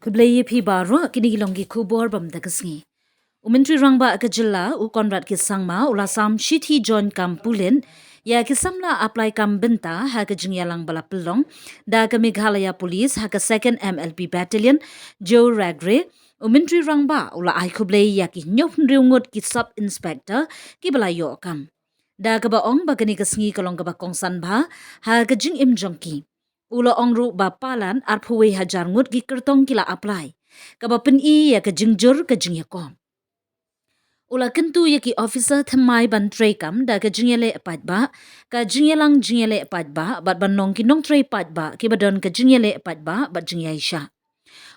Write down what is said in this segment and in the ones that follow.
Kublai P. Baro, Kinigilongi Kubor Bam Dagasni. Myntri Rangbah Akajilla, Ukonrat Kisangma, Ulasam shithi joiñ kam pulit, ya kisamla apply kam benta, Hakajinyalang Balapulong, Daga Meghalaya Police, Haka 2nd MLP Battalion, Goeragre, Myntri Rangbah, Ula Aikublai Yaki Nyop Riungut ki Sub Inspector, Kibalayo kam. Daga Baong Baganigasngi Kalongaba Kongsanba, Hakajing Imjonki. Ula ongru bapalan arpuwe hajar ngut gi kertong kila apply. Kaba pen I ya ka jingjur ka jingyakom. Ula kentu ya ki officer thamai ban tray kam da ka jingyale apat ba, ka jingyalang jingyale apat ba, bat ban nong ki nong tray pat ba, ki badon ka jingyale apat ba, bat jingyay siya.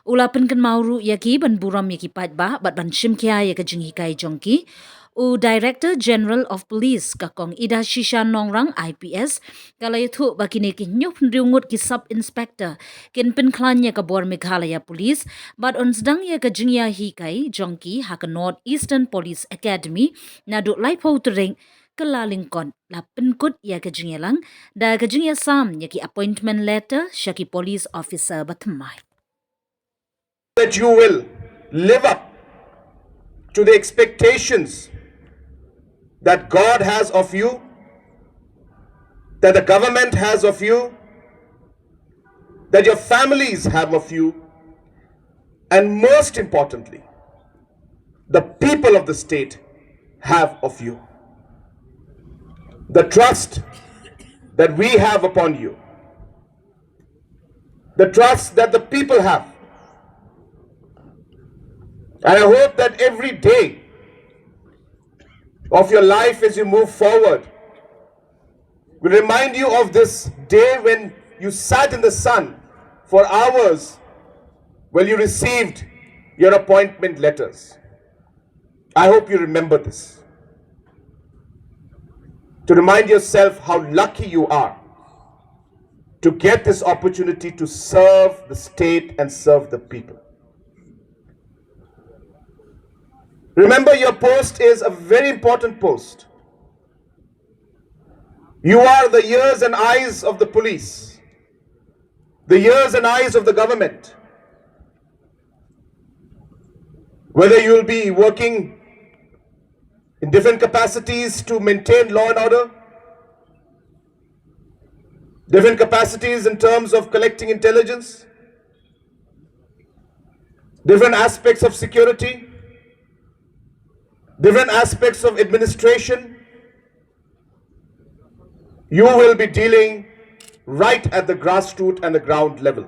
Ula pen kan mauru ya ki ban buram ya ki pat ba, bat ban shimkya ya ka jinghikai jongki, U Director General of Police kakong Ida Shisha Nongrang IPS kalayathu bakine ki nyop riungut ki Sub Inspector kin pinklan ya ka Bor Meghalaya Police but on sedang ya ka jingya hikai jongki haka North Eastern Police Academy nadu laipo tering kelalingkon la penkut ya ka jingya lang da ka jingya sam ya ki appointment letter syaki police officer batmai. That you will live up to the expectations that God has of you, that the government has of you, that your families have of you, and most importantly, the people of the state have of you. The trust that we have upon you, the trust that the people have. And I hope that every day of your life as you move forward will remind you of this day when you sat in the sun for hours while you received your appointment letters. I hope you remember this. To remind yourself how lucky you are to get this opportunity to serve the state and serve the people. Remember, your post is a very important post. You are the ears and eyes of the police, the ears and eyes of the government. Whether you will be working in different capacities to maintain law and order, different capacities in terms of collecting intelligence, different aspects of security, different aspects of administration, you will be dealing right at the grassroots and the ground level.